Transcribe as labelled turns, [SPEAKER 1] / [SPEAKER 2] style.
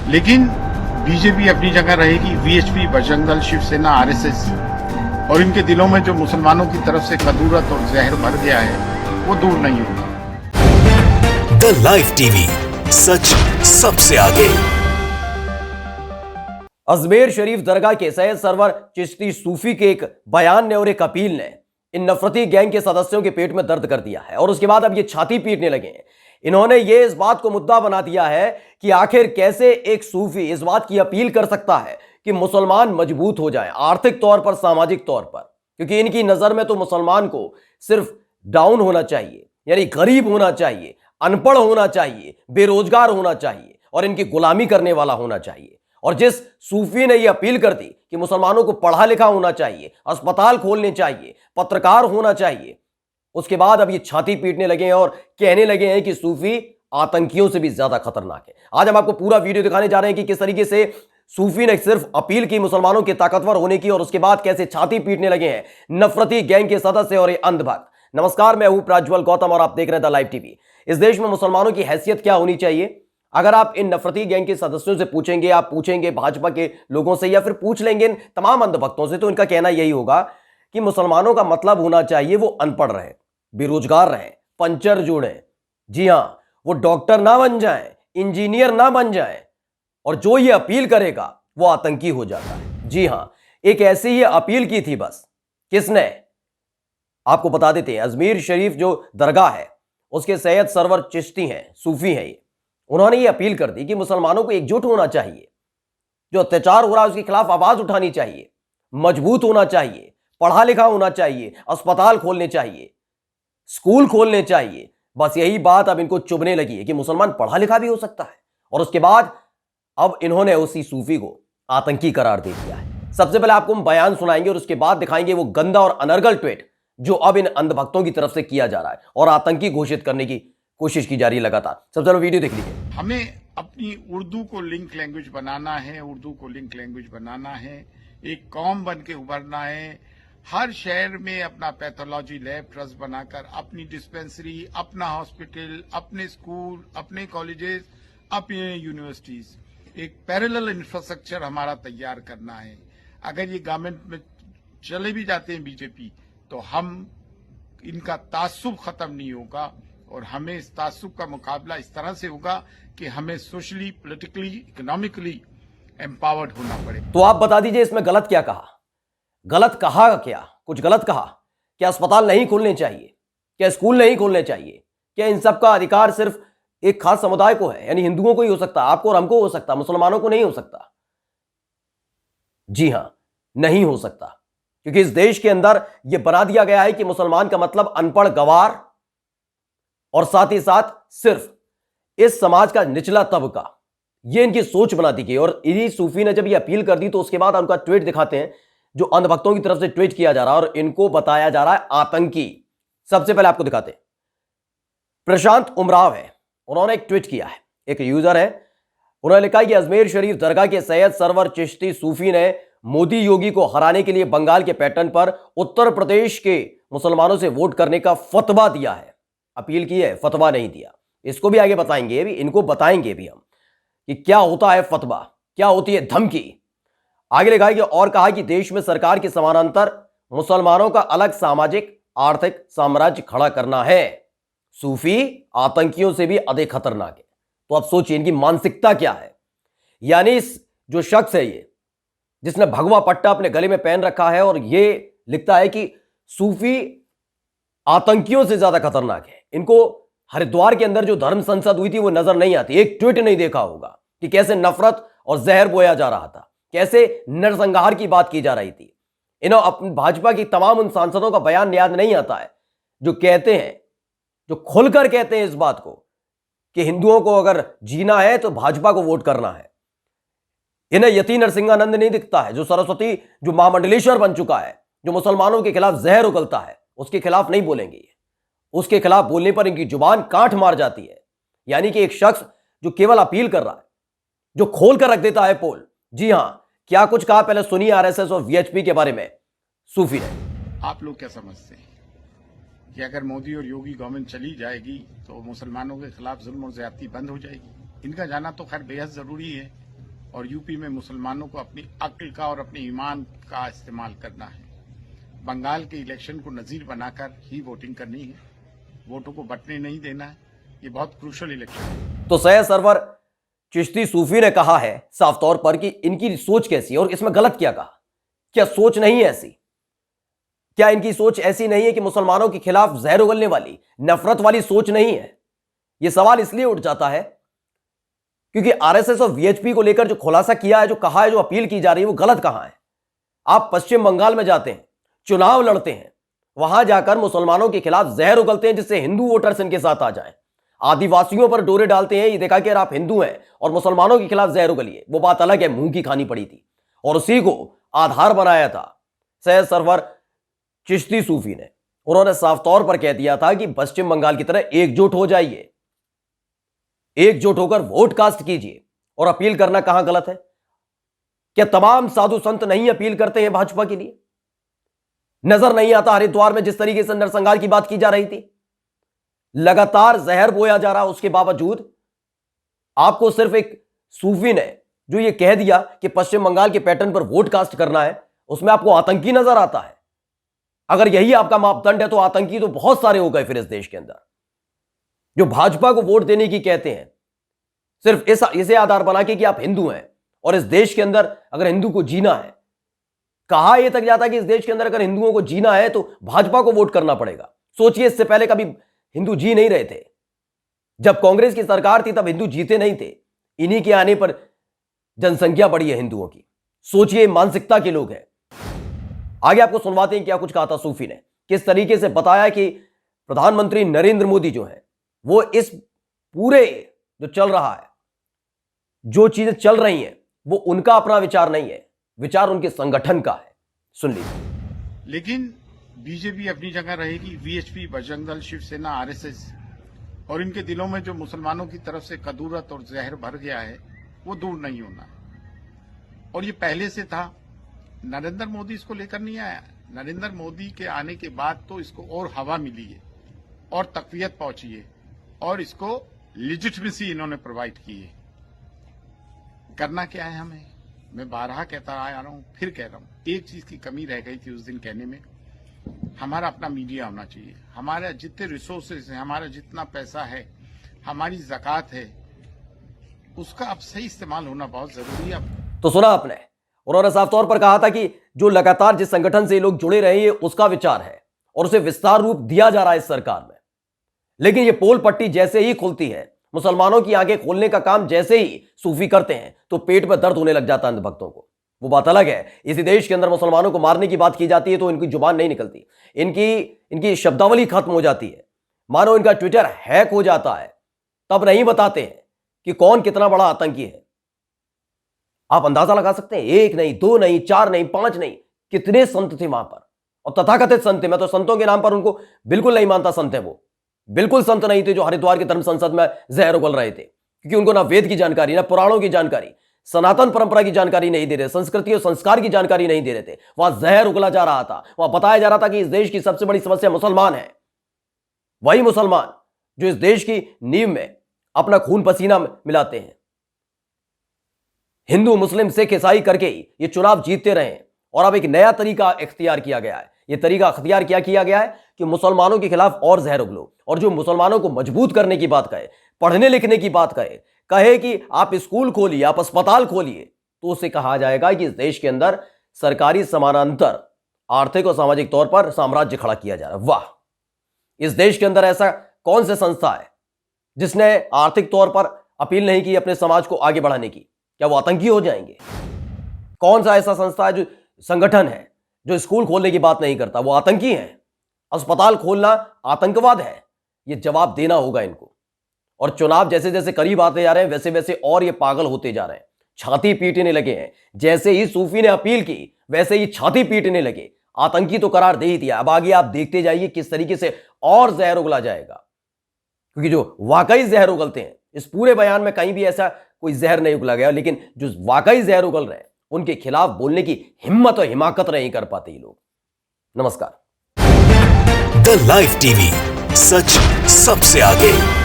[SPEAKER 1] लेकिन बीजेपी अपनी जगह रहेगी, वीएचपी, बजरंग दल, शिवसेना, आरएसएस और इनके दिलों में जो मुसलमानों की तरफ से कदूरत और जहर भर गया है वो दूर नहीं होगा।
[SPEAKER 2] द लाइव टीवी, सच सबसे आगे।
[SPEAKER 3] अजमेर शरीफ दरगाह के सैयद सरवर चिश्ती सूफी के एक बयान ने और एक अपील ने इन नफरती गैंग के सदस्यों के पेट में दर्द कर दिया है और उसके बाद अब ये छाती पीटने लगे हैं। इन्होंने ये इस बात को मुद्दा बना दिया है कि आखिर कैसे एक सूफी इस बात की अपील कर सकता है कि मुसलमान मजबूत हो जाएं, आर्थिक तौर पर, सामाजिक तौर पर, क्योंकि इनकी नजर में तो मुसलमान को सिर्फ डाउन होना चाहिए, यानी गरीब होना चाहिए, अनपढ़ होना चाहिए, बेरोजगार होना चाहिए और इनकी गुलामी करने वाला होना चाहिए। और जिस सूफी ने यह अपील कर दी कि मुसलमानों को पढ़ा लिखा होना चाहिए, अस्पताल खोलने चाहिए, पत्रकार होना चाहिए, उसके बाद अब ये छाती पीटने लगे हैं और कहने लगे हैं कि सूफी आतंकियों से भी ज्यादा खतरनाक है। आज हम आपको पूरा वीडियो दिखाने जा रहे हैं कि किस तरीके से सूफी ने सिर्फ अपील की मुसलमानों के ताकतवर होने की और उसके बाद कैसे छाती पीटने लगे हैं नफरती गैंग के सदस्य और ये अंधभक्त। नमस्कार, मैं हूं प्रज्वल गौतम और आप देख रहे हैं द लाइव टीवी। इस देश में मुसलमानों की हैसियत क्या होनी चाहिए? अगर आप इन नफरती गैंग के सदस्यों से पूछेंगे, आप पूछेंगे भाजपा के लोगों से या फिर पूछ लेंगे इन तमाम अंधभक्तों से, तो इनका कहना यही होगा कि मुसलमानों का मतलब होना चाहिए वो अनपढ़ रहे, बेरोजगार रहे, पंचर जोड़े, जी हां, वो डॉक्टर ना बन जाए, इंजीनियर ना बन जाए, और जो ये अपील करेगा वो आतंकी हो जाता है। जी हां, एक ऐसी ही अपील की थी बस। किसने? आपको बता देते हैं। अजमेर शरीफ जो दरगाह है उसके सैयद सरवर चिश्ती हैं, सूफी हैं, ये उन्होंने ये अपील कर दी कि मुसलमानों को एकजुट होना चाहिए, जो अत्याचार हो रहा है उसके खिलाफ आवाज उठानी चाहिए, मजबूत होना चाहिए, पढ़ा लिखा होना चाहिए, अस्पताल खोलने चाहिए, स्कूल खोलने चाहिए। बस यही बात अब इनको चुभने लगी है कि मुसलमान पढ़ा लिखा भी हो सकता है। और उसके बाद अब इन्होंने उसी सूफी को आतंकी करार दे दिया है। सबसे पहले आपको हम बयान सुनाएंगे और उसके बाद दिखाएंगे वो गंदा और अनर्गल ट्वीट जो अब इन अंधभक्तों की तरफ से किया जा रहा है और आतंकी घोषित करने की कोशिश की जा रही है लगातार। सबसे पहले वीडियो देख लीजिए।
[SPEAKER 1] हमें अपनी उर्दू को लिंक लैंग्वेज बनाना है, उर्दू को लिंक लैंग्वेज बनाना है, एक कौम बन के उभरना है। हर शहर में अपना पैथोलॉजी लैब ट्रस्ट बनाकर अपनी डिस्पेंसरी, अपना हॉस्पिटल, अपने स्कूल, अपने कॉलेजेस, अपने यूनिवर्सिटीज, एक पैरेलल इंफ्रास्ट्रक्चर हमारा तैयार करना है। अगर ये गवर्नमेंट में चले भी जाते हैं बीजेपी, तो हम इनका तासुब खत्म नहीं होगा और हमें इस तासुब का मुकाबला इस तरह से होगा कि हमें सोशली, पॉलिटिकली, इकोनॉमिकली एम्पावर्ड होना पड़े।
[SPEAKER 3] तो आप बता दीजिए इसमें गलत क्या कहा? गलत कहा क्या? कुछ गलत कहा? क्या अस्पताल नहीं खोलने चाहिए? क्या स्कूल नहीं खोलने चाहिए? क्या इन सब का अधिकार सिर्फ एक खास समुदाय को है, यानी हिंदुओं को ही हो सकता, आपको और हमको हो सकता, मुसलमानों को नहीं हो सकता? जी हां, नहीं हो सकता, क्योंकि इस देश के अंदर यह बना दिया गया है कि मुसलमान का मतलब अनपढ़, गवार और साथ ही साथ सिर्फ इस समाज का निचला तबका। यह इनकी सोच बना दी गई। और इन्हीं सूफी ने जब यह अपील कर दी तो उसके बाद उनका ट्वीट दिखाते हैं जो अंधभक्तों की तरफ से ट्वीट किया जा रहा है और इनको बताया जा रहा है आतंकी। सबसे पहले आपको दिखाते हैं। प्रशांत उमराव है, उन्होंने एक ट्वीट किया है, एक यूजर है, उन्होंने लिखा कि अजमेर शरीफ दरगाह के सैयद सरवर चिश्ती सूफी ने मोदी योगी को हराने के लिए बंगाल के पैटर्न पर उत्तर प्रदेश के मुसलमानों से वोट करने का फतवा दिया है। अपील की है, फतवा नहीं दिया। इसको भी आगे बताएंगे, भी इनको बताएंगे भी हम कि क्या होता है फतवा, क्या होती है धमकी। आगे लिखा है कि और कहा कि देश में सरकार के समानांतर मुसलमानों का अलग सामाजिक आर्थिक साम्राज्य खड़ा करना है। सूफी आतंकियों से भी अधिक खतरनाक है। तो आप सोचिए इनकी मानसिकता क्या है। यानी जो शख्स है ये, जिसने भगवा पट्टा अपने गले में पहन रखा है और ये लिखता है कि सूफी आतंकियों से ज्यादा खतरनाक है। इनको हरिद्वार के अंदर जो धर्म संसद हुई थी वो नजर नहीं आती। एक ट्वीट नहीं देखा होगा कि कैसे नफरत और जहर बोया जा रहा था, कैसे नरसंहार की बात की जा रही थी। इन्हें अपनी भाजपा की तमाम उन सांसदों का बयान याद नहीं आता है जो कहते हैं, जो खुलकर कहते हैं इस बात को कि हिंदुओं को अगर जीना है तो भाजपा को वोट करना है। इन्हें यति नरसिंहानंद नहीं दिखता है, जो सरस्वती, जो महामंडलेश्वर बन चुका है, जो मुसलमानों के खिलाफ जहर उगलता है, उसके खिलाफ नहीं बोलेंगे ये। उसके खिलाफ बोलने पर इनकी जुबान काट मार जाती है। यानी कि एक शख्स जो केवल अपील कर रहा है, जो खोल कर रख देता है पोल। जी हां, क्या कुछ कहा पहले सुनिए आरएसएस और वीएचपी के बारे में सूफी ने।
[SPEAKER 1] आप लोग क्या समझते हैं कि अगर मोदी और योगी गवर्नमेंट चली जाएगी तो मुसलमानों के खिलाफ जुल्म और ज्यादती बंद हो जाएगी? इनका जाना तो खैर बेहद जरूरी है, और यूपी में मुसलमानों को अपनी अक्ल का और अपने ईमान का इस्तेमाल करना है। बंगाल के इलेक्शन को नजीर बनाकर ही वोटिंग करनी है, वोटों को बंटने नहीं देना है। ये बहुत क्रूशल इलेक्शन है।
[SPEAKER 3] तो सैयद सरवर चिश्ती सूफी ने कहा है साफ तौर पर कि इनकी सोच कैसी है और इसमें गलत क्या कहा। क्या सोच नहीं है ऐसी? क्या इनकी सोच ऐसी नहीं है कि मुसलमानों के खिलाफ जहर उगलने वाली, नफरत वाली सोच नहीं है? यह सवाल इसलिए उठ जाता है क्योंकि आरएसएस और वीएचपी को लेकर जो खुलासा किया है, जो कहा है, जो अपील की जा रही है, वो गलत कहां है। आप पश्चिम बंगाल में जाते हैं, चुनाव लड़ते हैं, वहां जाकर मुसलमानों के खिलाफ जहर उगलते हैं जिससे हिंदू वोटर्स इनके साथ आ जाएं। आदिवासियों पर डोरे डालते हैं, ये देखा कि आप हिंदू हैं और मुसलमानों के खिलाफ जहर उगलिए। वो बात अलग है, मुंह की खानी पड़ी थी और उसी को आधार बनाया था सैयद सरवर चिश्ती सूफी ने। उन्होंने साफ तौर पर कह दिया था कि पश्चिम बंगाल की तरह एकजुट हो जाइए, एकजुट होकर वोट कास्ट कीजिए। और अपील करना कहां गलत है? क्या तमाम साधु संत नहीं अपील करते हैं भाजपा के लिए? नजर नहीं आता हरिद्वार में जिस तरीके से नरसंहार की बात की जा रही थी, लगातार जहर बोया जा रहा, उसके बावजूद आपको सिर्फ एक सूफी ने जो ये कह दिया कि पश्चिम बंगाल के पैटर्न पर वोट कास्ट करना है, उसमें आपको आतंकी नजर आता है। अगर यही आपका मापदंड है तो आतंकी तो बहुत सारे हो गए फिर इस देश के अंदर, जो भाजपा को वोट देने की कहते हैं सिर्फ इसे आधार बना के कि आप हिंदू हैं और इस देश के अंदर अगर हिंदू को जीना है। कहा यह तक जाता है कि इस देश के अंदर अगर हिंदुओं को जीना है तो भाजपा को वोट करना पड़ेगा। सोचिए, इससे पहले कभी हिंदू जी नहीं रहे थे। जब कांग्रेस की सरकार थी तब हिंदू जीते नहीं थे। इन्हीं के आने पर जनसंख्या बढ़ी है हिंदुओं की। सोचिए, मानसिकता के लोग हैं। आगे आपको सुनवाते हैं क्या कुछ कहा था सूफी ने, किस तरीके से बताया कि प्रधानमंत्री नरेंद्र मोदी जो है वो इस पूरे जो चल रहा है, जो चीजें चल रही हैं, वो उनका अपना विचार नहीं है, विचार उनके संगठन का है। सुन लीजिए।
[SPEAKER 1] लेकिन बीजेपी अपनी जगह रहेगी, वीएचपी, बजरंग दल, शिवसेना, आरएसएस और इनके दिलों में जो मुसलमानों की तरफ से कदूरत और जहर भर गया है वो दूर नहीं होना। और ये पहले से था, नरेंद्र मोदी इसको लेकर नहीं आया। नरेंद्र मोदी के आने के बाद तो इसको और हवा मिली है और तकवीयत पहुंची है और इसको लिजिटमेसी इन्होंने प्रोवाइड की है। करना क्या है हमें, मैं बारहा कहता आ रहा हूं, फिर कह रहा हूं, एक चीज की कमी रह गई थी उस दिन कहने में, हमारा अपना मीडिया होना चाहिए। हमारा जितने रिसोर्सेज है, हमारा जितना पैसा है, हमारी ज़कात है, उसका अब सही इस्तेमाल होना बहुत जरूरी है।
[SPEAKER 3] तो सुना आपने, उन्होंने साफ तौर पर कहा था कि जो लगातार जिस संगठन से लोग जुड़े रहे हैं उसका विचार है और उसे विस्तार रूप दिया जा रहा है इस सरकार में। लेकिन ये पोल पट्टी जैसे ही खुलती है, मुसलमानों की आंखें खोलने का काम जैसे ही सूफी करते हैं तो पेट में दर्द होने लग जाता है अंधभक्तों को। वो बात अलग है, इसी देश के अंदर मुसलमानों को मारने की बात की जाती है तो इनकी जुबान नहीं निकलती, इनकी शब्दावली खत्म हो जाती है, मानो इनका ट्विटर हैक हो जाता है, तब नहीं बताते हैं कि कौन कितना बड़ा आतंकी है। आप अंदाजा लगा सकते हैं, एक नहीं, दो नहीं, चार नहीं, पांच नहीं, कितने संत थे वहां पर और तथाकथित संत थे। मैं तो संतों के नाम पर उनको बिल्कुल नहीं मानता संत है, वो बिल्कुल संत नहीं थे जो हरिद्वार की धर्म संसद में जहर उगल रहे थे, क्योंकि उनको ना वेद की जानकारी, ना पुराणों की जानकारी, सनातन परंपरा की जानकारी नहीं दे रहे, संस्कृति और संस्कार की जानकारी नहीं दे रहे थे। वहां जहर उगला जा रहा था, वहां बताया जा रहा था कि इस देश की सबसे बड़ी समस्या मुसलमान है। वही मुसलमान जो इस देश की नींव में अपना खून पसीना मिलाते हैं, हिंदू मुस्लिम सिख ईसाई करके ही ये चुनाव जीतते रहे। और अब एक नया तरीका इख्तियार किया गया है। यह तरीका इख्तियार क्या किया गया है कि मुसलमानों के खिलाफ और जहर उगलो, और जो मुसलमानों को मजबूत करने की बात कहे, पढ़ने लिखने की बात कहे कि आप स्कूल खोलिए, आप अस्पताल खोलिए, तो उसे कहा जाएगा कि इस देश के अंदर सरकारी समानांतर आर्थिक और सामाजिक तौर पर साम्राज्य खड़ा किया जा रहा है। वाह, इस देश के अंदर ऐसा कौन सा संस्था है जिसने आर्थिक तौर पर अपील नहीं की अपने समाज को आगे बढ़ाने की? क्या वो आतंकी हो जाएंगे? कौन सा ऐसा संस्था है, जो संगठन है, जो स्कूल खोलने की बात नहीं करता, वो आतंकी है? अस्पताल खोलना आतंकवाद है? ये जवाब देना होगा इनको। और चुनाव जैसे जैसे करीब आते जा रहे हैं वैसे वैसे और ये पागल होते जा रहे हैं, छाती पीटने लगे हैं। जैसे ही सूफी ने अपील की वैसे ही छाती पीटने लगे। आतंकी तो करार दे ही दिया, अब आगे आप देखते जाइए किस तरीके से और जहर उगला जाएगा, क्योंकि जो वाकई जहर उगलते हैं, इस पूरे बयान में कहीं भी ऐसा कोई जहर नहीं उगला गया, लेकिन जो वाकई जहर उगल रहे हैं उनके खिलाफ बोलने की हिम्मत और हिमाकत नहीं कर पाते ये लोग। नमस्कार।
[SPEAKER 2] द लाइव टीवी, सच सबसे आगे।